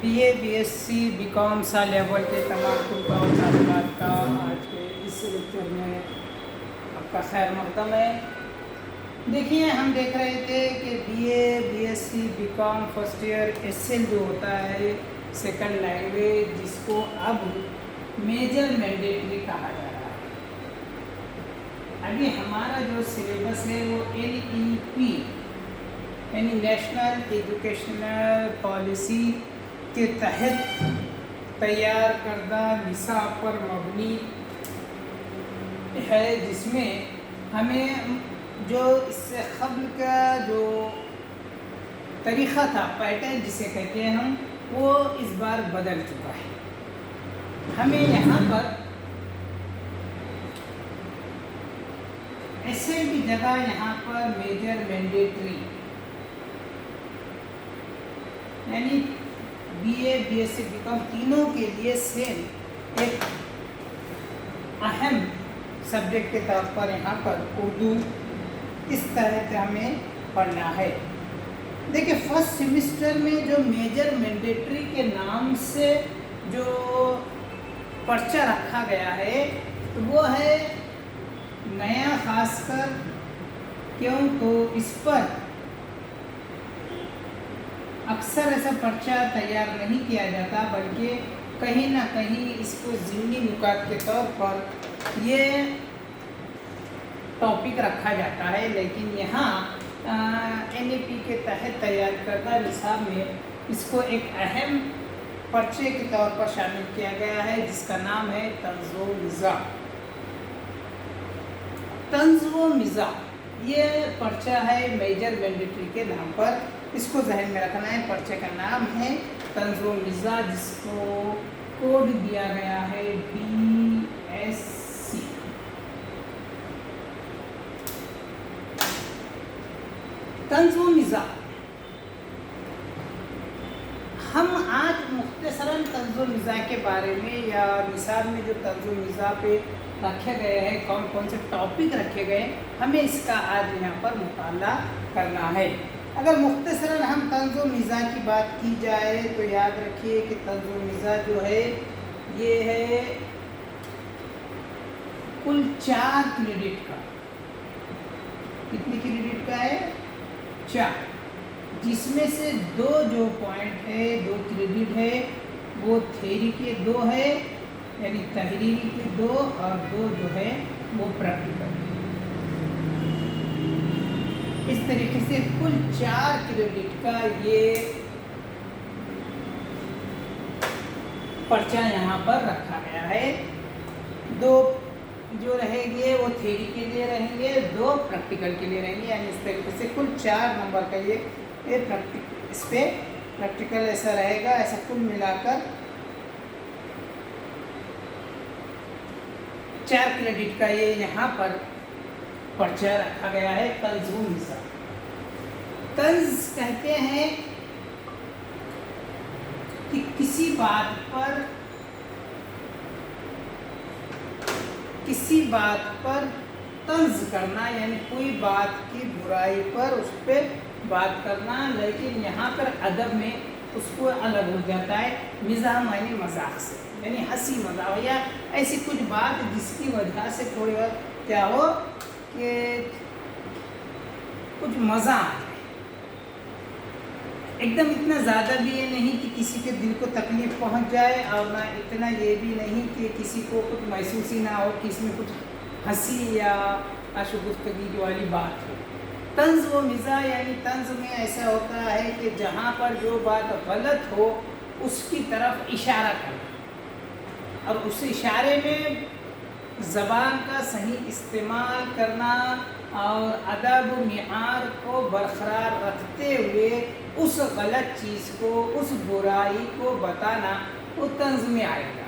Be A B S C B com سا level کے تمام طلباء و طالبات کا آج کے اس لیکچر میں آپ کا خیر مقدم ہے۔ دیکھیے ہم دیکھ رہے تھے کہ B A B S C B com first year S L جو ہوتا ہے سیکنڈ لینگویج، جس کو اب میجر مینڈیٹری کہا جا رہا ہے۔ ابھی ہمارا جو سلیبس ہے وہ NEP یعنی نیشنل ایجوکیشنل پالیسی کے تحت تیار کردہ نصاب پر مبنی ہے، جس میں ہمیں جو اس سے قبل کا جو طریقہ تھا، پیٹرن جسے کہتے ہیں ہم، وہ اس بار بدل چکا ہے۔ ہمیں یہاں پر ایس ایل کی جگہ یہاں پر میجر مینڈیٹری یعنی B A B S C B com تینوں کے لیے سیم ایک اہم سبجیکٹ کے طور پر یہاں پر اردو اس طرح سے ہمیں پڑھنا ہے۔ دیکھیں فرسٹ سیمسٹر میں جو میجر مینڈیٹری کے نام سے جو پرچہ رکھا گیا ہے وہ ہے نیا، خاص کر کیوں تو اس پر اکثر ایسا پرچہ تیار نہیں کیا جاتا، بلکہ کہیں نہ کہیں اس کو ضمنی نکات کے طور پر یہ ٹاپک رکھا جاتا ہے، لیکن یہاں NEP کے تحت تیار کردہ نصاب میں اس کو ایک اہم پرچے کے طور پر شامل کیا گیا ہے، جس کا نام ہے طنز و مزاح۔ طنز و مزاح یہ پرچہ ہے میجر مینڈیٹری کے نام پر، اس کو ذہن میں رکھنا ہے۔ پرچے کا نام ہے طنز و مزاح، جس کو کوڈ دیا گیا ہے BSc۔ طنز و مزاح ہم آج مختصراً طنز و مزاح کے بارے میں، یا نصاب میں جو طنز و مزاح پہ رکھے گئے ہیں، کون کون سے ٹاپک رکھے گئے، ہمیں اس کا آج یہاں پر مطالعہ کرنا ہے۔ اگر مختصراً ہم طنز و مزاح کی بات کی جائے تو یاد رکھیے کہ طنز و مزاح جو ہے یہ ہے کل 4 کریڈٹ کا۔ کتنی کریڈٹ کا ہے؟ 4، جس میں سے 2 جو پوائنٹ ہے، 2 کریڈٹ ہے، وہ تھیوری کے 2 ہے، یعنی تحریری کے 2، اور 2 جو ہے وہ پریکٹیکل۔ اس طریقے سے کل 4 کریڈٹ کا یہ پرچہ یہاں پر رکھا گیا ہے۔ 2 جو رہیں گے وہ تھیوری کے لیے رہیں گے، 2 پریکٹیکل کے لیے رہیں گے، یعنی اس طریقے سے کل 4 نمبر کا یہ اس پہ پریکٹیکل ایسا رہے گا۔ ایسا کل ملا کر 4 کریڈٹ کا یہ یہاں پر پرچہ رکھا گیا ہے۔ طنز و مزاح، طنز کہتے ہیں کہ کسی بات پر طنز کرنا، یعنی کوئی بات کی برائی پر اس پہ بات کرنا، لیکن یہاں پر ادب میں اس کو الگ ہو جاتا ہے۔ مزاح معنی مذاق سے، یعنی ہنسی مذاق یا ایسی کچھ بات جس کی وجہ سے تھوڑی بہت کیا ہو کہ کچھ مزہ آ جائے۔ ایک دم اتنا زیادہ بھی یہ نہیں کہ کسی کے دل کو تکلیف پہنچ جائے، اور نہ اتنا یہ بھی نہیں کہ کسی کو کچھ محسوس ہی نہ ہو کہ اس میں کچھ ہنسی یا اشگفتگی والی بات ہو۔ طنز و مزاح یعنی طنز میں ایسا ہوتا ہے کہ جہاں پر جو بات غلط ہو اس کی طرف اشارہ کرنا، اور اس اشارے میں زبان کا صحیح استعمال کرنا اور ادب و معیار کو برقرار رکھتے ہوئے اس غلط چیز کو، اس برائی کو بتانا، وہ طنز میں آئے گا۔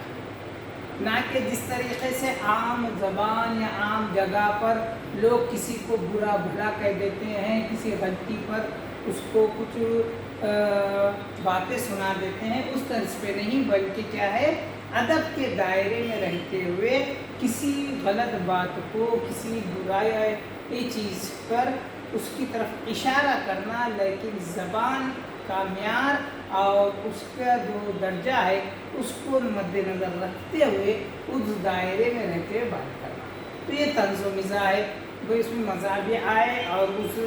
نہ کہ جس طریقے سے عام زبان یا عام جگہ پر لوگ کسی کو برا بھلا کہہ دیتے ہیں، کسی غلطی پر اس کو کچھ باتیں سنا دیتے ہیں، اس طرز پہ نہیں، بلکہ کیا ہے، ادب کے دائرے میں رہتے ہوئے کسی غلط بات کو، کسی برائی چیز پر اس کی طرف اشارہ کرنا، لیکن زبان کا معیار اور اس کا جو درجہ ہے اس کو مدنظر رکھتے ہوئے اس دائرے میں رہتے ہوئے بات کرنا. تو یہ طنز و مزاح ہے. وہ اس میں مزہ بھی آئے اور اس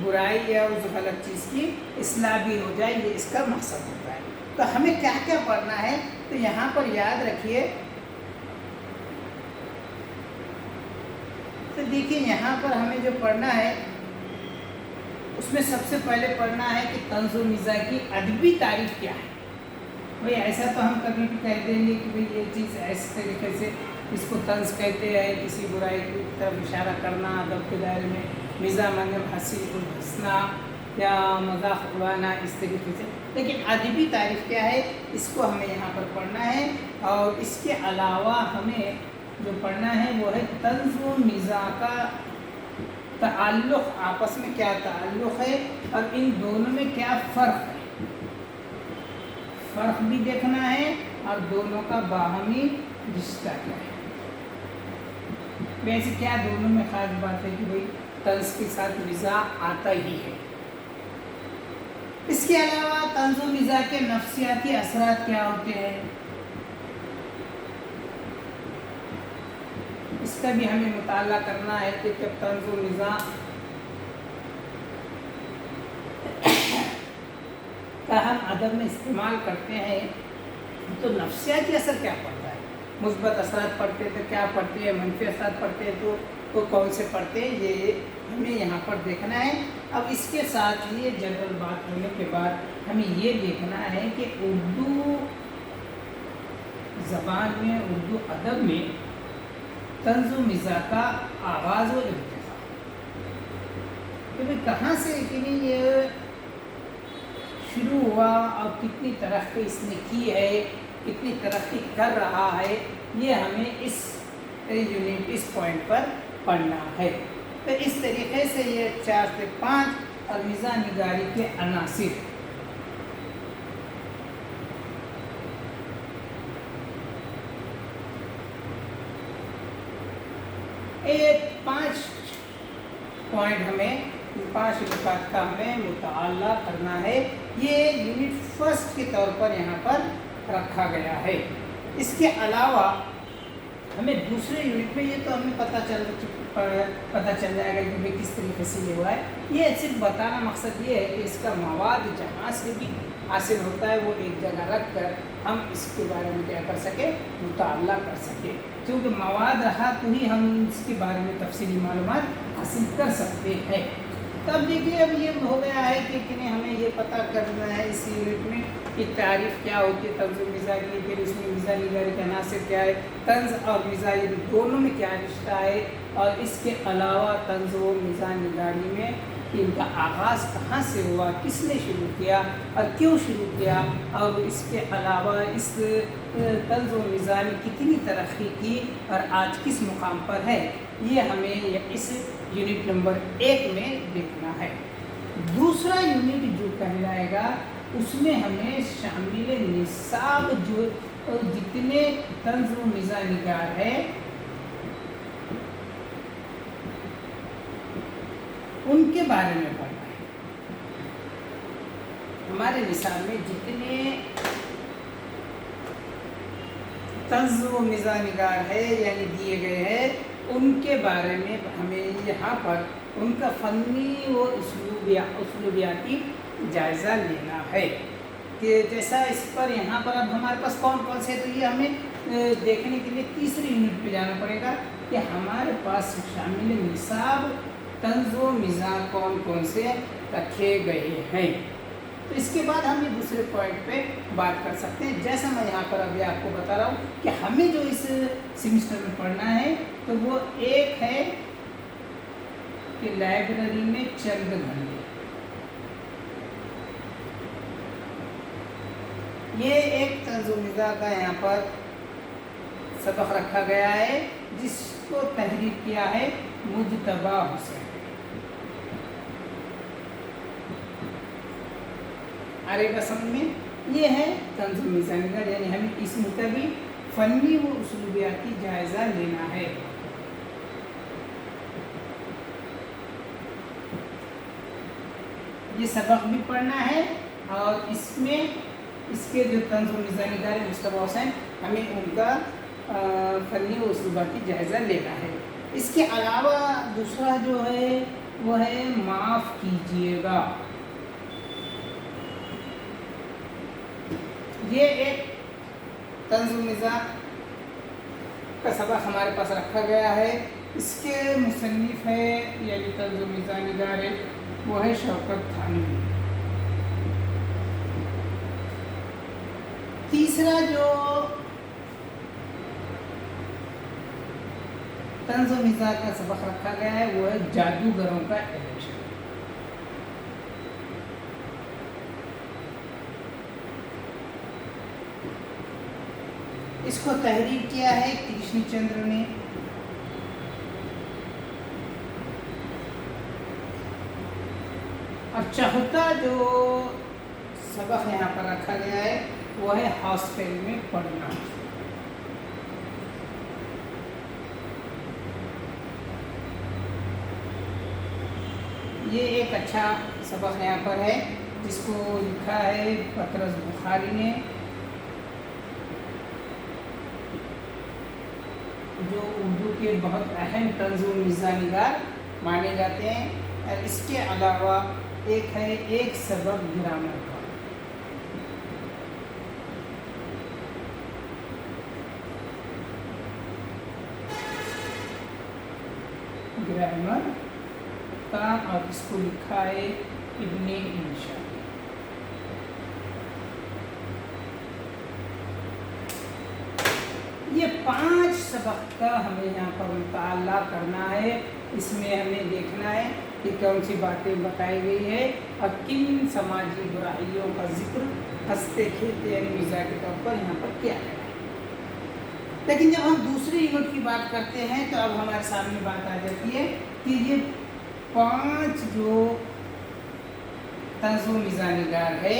برائی یا اس غلط چیز کی اصلاح بھی ہو جائے، یہ اس کا مقصد ہوتا ہے. تو ہمیں کیا کیا پڑھنا ہے؟ تو یہاں پر یاد رکھیے، تو دیکھیے یہاں پر ہمیں جو پڑھنا ہے اس میں سب سے پہلے پڑھنا ہے کہ طنز و مزاح کی ادبی تعریف کیا ہے. بھئی ایسا تو ہم کبھی بھی کہہ دیں گے کہ بھئی یہ چیز ایسے طریقے سے اس کو طنز کہتے ہیں، کسی برائی کی طرف اشارہ کرنا ادب کے دائرے میں، مزاح مانے ہنسی ہنسنا یا مذاق اڑانا اس طریقے سے. لیکن ادبی تعریف کیا ہے اس کو ہمیں یہاں پر پڑھنا ہے. اور اس کے علاوہ ہمیں جو پڑھنا ہے وہ ہے طنز و مزاح کا تعلق، آپس میں کیا تعلق ہے اور ان دونوں میں کیا فرق ہے. فرق بھی دیکھنا ہے اور دونوں کا باہمی رشتہ کیا ہے. ویسے کیا دونوں میں خاص بات ہے کہ بھئی طنز کے ساتھ مزاح آتا ہی ہے. اس کے علاوہ طنز و مزاح کے نفسیاتی اثرات کیا ہوتے ہیں، اس کا بھی ہمیں مطالعہ کرنا ہے کہ جب طنز و مزاح کا ہم ادب میں استعمال کرتے ہیں تو نفسیاتی اثر کیا پڑتا ہے. مثبت اثرات پڑتے ہیں تو کیا پڑتے ہیں، منفی اثرات پڑتے ہیں تو وہ کون سے پڑتے ہیں، یہ ہمیں یہاں پر دیکھنا ہے. اب اس کے ساتھ یہ جنرل بات ہونے کے بعد ہمیں یہ دیکھنا ہے کہ اردو زبان میں، اردو ادب میں طنز و مزاح کا آغاز و ارتقاء کہ بھئی کہاں سے یہ شروع ہوا اور کتنی ترقی اس نے کی ہے، کتنی ترقی کر رہا ہے، یہ ہمیں اس یونٹ اس پوائنٹ پر پڑھنا ہے. تو اس طریقے سے یہ 4 سے 5 اور مزاح نگاری کے عناصر. ایک 5 پوائنٹ ہمیں 5 نکات کا ہمیں مطالعہ کرنا ہے. یہ یونٹ فرسٹ کے طور پر یہاں پر رکھا گیا ہے. اس کے علاوہ ہمیں دوسرے یونٹ میں یہ تو ہمیں پتہ چل جائے گا کہ کس طریقے سے یہ ہوا ہے. یہ صرف بتانا مقصد یہ ہے کہ اس کا مواد جہاں سے بھی حاصل ہوتا ہے وہ ایک جگہ رکھ کر ہم اس کے بارے میں کیا کر سکیں، مطالعہ کر سکیں. کیونکہ مواد رہا تو ہی ہم اس کے بارے میں تفصیلی معلومات حاصل کر سکتے ہیں. تب دیکھیے اب یہ ہو گیا ہے کہ ہمیں یہ پتہ کرنا ہے اس یونٹ میں کہ تعریف کیا ہوتی ہے طنز و مزاح کی، پھر اس میں مزاح نگاری کے عناصر کیا ہے، طنز اور مزاح یہ دونوں میں کیا رشتہ ہے، اور اس کے علاوہ طنز و مزاح نگاری میں ان کا آغاز کہاں سے ہوا، کس نے شروع کیا اور کیوں شروع کیا، اور اس کے علاوہ اس طنز و مزاح نے کتنی ترقی کی اور آج کس مقام پر ہے، یہ ہمیں اس یونٹ نمبر 1 میں دیکھنا ہے. دوسرا یونٹ جو کہلائے گا اس میں ہمیں شامل نصاب جو جتنے طنز و مزاح نگار ہے ان کے بارے میں پڑھنا ہے. ہمارے نصاب میں جتنے طنز و مزاح نگار ہے یعنی دیے گئے ہیں ان کے بارے میں ہمیں یہاں پر ان کا فنی و اسلوبیاتی جائزہ لینا ہے. کہ جیسا اس پر یہاں پر اب ہمارے پاس کون کون سے، تو یہ ہمیں دیکھنے کے لیے تیسری یونٹ پہ جانا پڑے گا کہ ہمارے پاس شامل نصاب طنز و مزاح کون کون سے رکھے گئے ہیں. تو اس کے بعد ہم یہ دوسرے پوائنٹ پہ بات کر سکتے ہیں. جیسا میں یہاں پر ابھی آپ کو بتا رہا ہوں کہ ہمیں جو اس سیمسٹر میں پڑھنا ہے تو وہ ایک ہے کہ لائبریری میں چند گھنٹے، یہ ایک طنز و مزاح کا یہاں پر سبق رکھا گیا ہے جس کو تحریر کیا ہے مجتبیٰ حسین. آ رہے گا سمجھ میں؟ یہ ہے طنز و مزاح نگار، یعنی ہمیں اس میں کا بھی فنی و اسلوبیاتی جائزہ لینا ہے. یہ سبق بھی پڑھنا ہے اور اس میں اس کے جو طنز و مزاح نگار مصطفیٰ حسین ہمیں ان کا فنی و اسلوباتی جائزہ لینا ہے۔ اس کے علاوہ دوسرا جو ہے وہ ہے معاف کیجیے گا۔ یہ ایک طنز و مزاح کا سبق ہمارے پاس رکھا گیا ہے۔ اس کے مصنف ہے یعنی طنز و مزاح نگار ہے وہ ہے شوکت تھانوی۔ تیسرا جو طنز و مزاح کا سبق رکھا گیا ہے وہ ہے جادوگروں کا الیکشن۔ اس کو تحریر کیا ہے کرشن چندر نے۔ اور چوتھا جو سبق یہاں پر رکھا گیا ہے وہ ہے ہاسٹل میں پڑھنا۔ یہ ایک اچھا سبق یہاں پر ہے جس کو لکھا ہے پطرس بخاری نے، جو اردو کے بہت اہم طنز و مزاح نگار مانے جاتے ہیں۔ اور اس کے علاوہ ایک ہے ایک سبق گرامر کا۔ گرامر کا اور اس کو لکھا ہے ابن انشا۔ یہ 5 سبق کا ہمیں یہاں پر مطالعہ کرنا ہے۔ اس میں ہمیں دیکھنا ہے کہ کون سی باتیں بتائی گئی ہے اور کن سماجی برائیوں کا ذکر ہنستے کھیلتے یعنی مزاح کے طور پر یہاں پر کیا ہے۔ لیکن جب ہم دوسری یونٹ کی بات کرتے ہیں تو اب ہمارے سامنے بات آ جاتی ہے کہ یہ 5 جو طنز و مزاح نگار ہے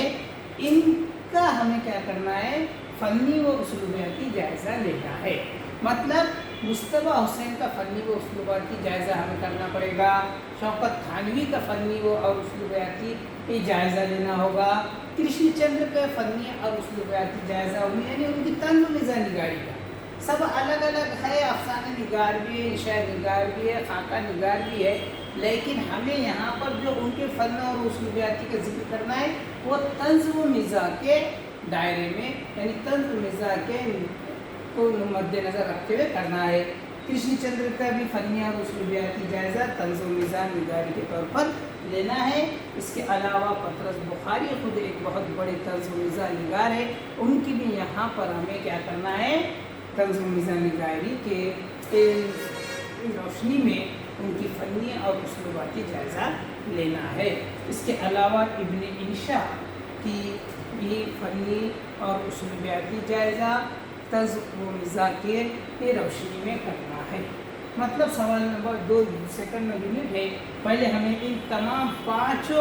ان کا ہمیں کیا کرنا ہے، فنی و اسلوبیاتی جائزہ لینا ہے۔ مطلب مصطفیٰ حسین کا فنی و اسلوبیاتی جائزہ ہمیں کرنا پڑے گا، شوکت تھانوی کا فنی و اور اسلوبیاتی جائزہ لینا ہوگا، کرشن چندر کا فنی اور اسلوبیاتی جائزہ یعنی ان کی طنز و مزاح نگاری کا سب الگ الگ ہے۔ افسانہ نگار بھی ہے، شعر نگار بھی ہے، خاکہ نگار بھی ہے، لیکن ہمیں یہاں پر جو ان کے فن اور اسلوبیاتی کا ذکر کرنا ہے وہ طنز و مزاح کے دائرے میں یعنی طنز و مزاح کے کو مد نظر رکھتے ہوئے کرنا ہے۔ کرشن چندر کا بھی فنی اور اسلوبیاتی جائزہ طنز و مزاح نگاری کے طور پر لینا ہے۔ اس کے علاوہ پطرس بخاری خود ایک بہت بڑے طنز و مزاح نگار ہے، ان کی بھی یہاں پر ہمیں کیا کرنا ہے، طنز و مزاح نگاری کے روشنی میں ان کی فنی اور اسلوباتی جائزہ لینا ہے۔ اس کے علاوہ ابن انشا کی بھی فنی اور اسلوبیاتی جائزہ طنز و مزاح کے روشنی میں کرنا ہے۔ مطلب سوال نمبر 2 سیکنڈ یونٹ ہے، پہلے ہمیں ان تمام 5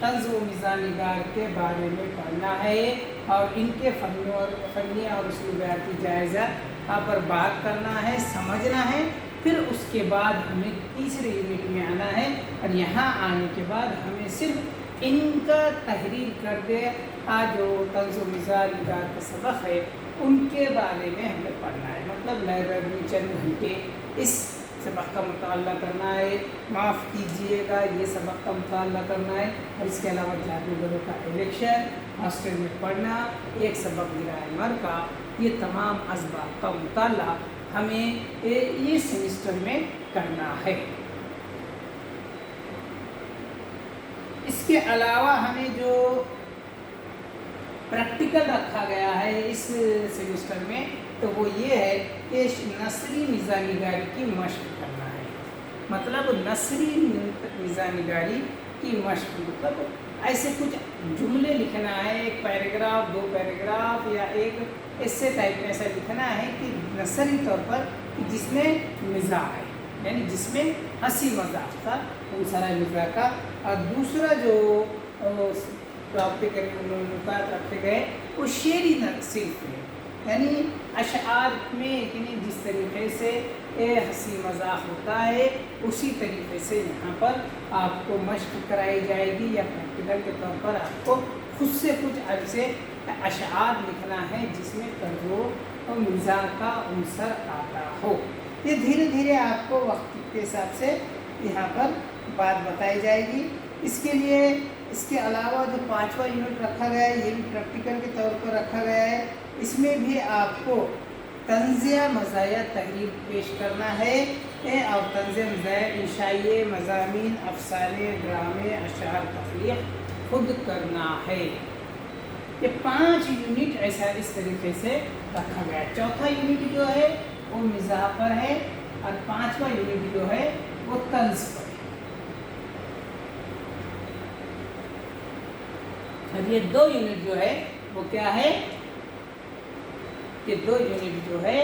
طنز و مزاح نگار کے بارے میں پڑھنا ہے اور ان کے فنی اور اسلوبیاتی جائزہ پر بات کرنا ہے، سمجھنا ہے۔ پھر اس کے بعد ہمیں تیسرے یونٹ میں آنا ہے اور یہاں آنے کے بعد ہمیں صرف ان کا تحریر کر دے جو طنز و مزاح نگار کا سبق ہے ان کے بارے میں ہمیں پڑھنا ہے۔ مطلب لائبریری میں چند گھنٹے اس سبق کا مطالعہ کرنا ہے، معاف کیجیے گا یہ سبق کا مطالعہ کرنا ہے، اور اس کے علاوہ جادوگروں کا الیکشن، ہاسٹل میں پڑھنا، ایک سبق گرامر کا، یہ تمام اسباق کا مطالعہ ہمیں یہ سیمسٹر میں کرنا ہے۔ اس کے علاوہ ہمیں جو پریکٹیکل رکھا گیا ہے اس سیمسٹر میں تو وہ یہ ہے کہ نثری مزاح نگاری کی مشق کرنا ہے۔ مطلب نثری مزاح نگاری کی مشق مطلب ایسے کچھ جملے لکھنا ہے، ایک پیراگراف 2 پیراگراف یا ایک ایسے ٹائپ میں ایسا لکھنا ہے کہ نثری طور پر جس میں مزاح ہے یعنی جس میں ہنسی مذاق کا سارا مزاح کا۔ اور دوسرا جو ٹاپک نکات رکھے گئے وہ شعری صرف ہے یعنی اشعار میں جس طریقے سے ہنسی مذاق ہوتا ہے اسی طریقے سے یہاں پر آپ کو مشق کرائی جائے گی یا پریکٹیکل کے طور پر آپ کو خود سے کچھ ایسے اشعار لکھنا ہے جس میں طرز و مزاح کا عنصر آتا ہو. یہ دھیرے دھیرے آپ کو وقت کے حساب سے یہاں پر بات بتائی جائے گی. اس کے لیے اس کے علاوہ جو 5واں یونٹ رکھا گیا ہے یہ بھی پریکٹیکل کے طور پر رکھا گیا ہے. اس میں بھی آپ کو طنزیہ مزاحیہ تحریر پیش کرنا ہے اور طنزیہ مزاحیہ انشائیے مضامین افسانے ڈرامے اشعار تخلیق خود کرنا ہے. یہ 5 یونٹ ایسا اس طریقے سے رکھا گیا ہے. چوتھا یونٹ جو ہے وہ مزاح پر ہے اور 5واں یونٹ جو ہے وہ طنز پر ہے. اور یہ 2 یونٹ جو ہے وہ کیا ہے؟ یہ 2 یونٹ جو ہے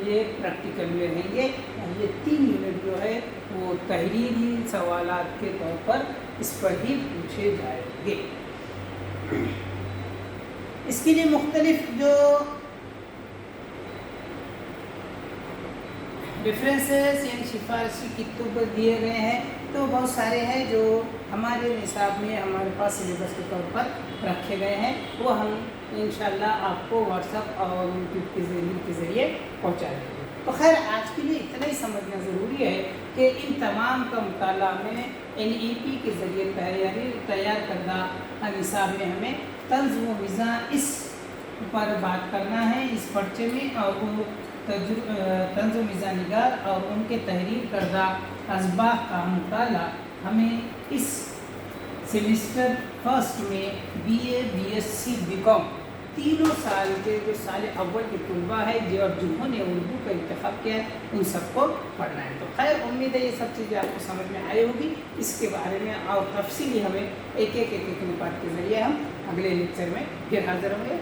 یہ پریکٹیکل میں رہیں گے اور یہ 3 یونٹ جو ہے وہ تحریری سوالات کے طور پر اس پر ہی پوچھے جائیں گے. اس کے لیے مختلف جو ریفرنسز یعنی سفارشی کتب دیے گئے ہیں تو بہت سارے ہیں جو ہمارے نصاب میں ہمارے پاس سلیبس کے طور پر رکھے گئے ہیں. وہ ہم انشاءاللہ آپ کو واٹس ایپ اور یوٹیوب کے لنک کے ذریعے پہنچا دیں گے. تو خیر آج کے لیے اتنا ہی سمجھنا ضروری ہے کہ ان تمام کا مطالعہ میں NEP کے ذریعے تیار کردہ نصاب میں ہمیں طنز و مزاح اس پر بات کرنا ہے اس پرچے میں. اور وہ طنز و مزاح نگار اور ان کے تحریر کردہ اشباح کا مطالعہ ہمیں اس سیمسٹر فرسٹ میں BA BSc BCom تینوں سال کے جو سال اول کے طلباء ہے جو جنہوں نے اردو کا انتخاب کیا ہے ان سب کو پڑھنا ہے. تو خیر امید ہے یہ سب چیزیں آپ کو سمجھ میں آئی ہوگی. اس کے بارے میں اور تفصیلی ہمیں ایک نپاٹ کے ذریعے ہم اگلے لیکچر میں پھر حاضر ہوں گے.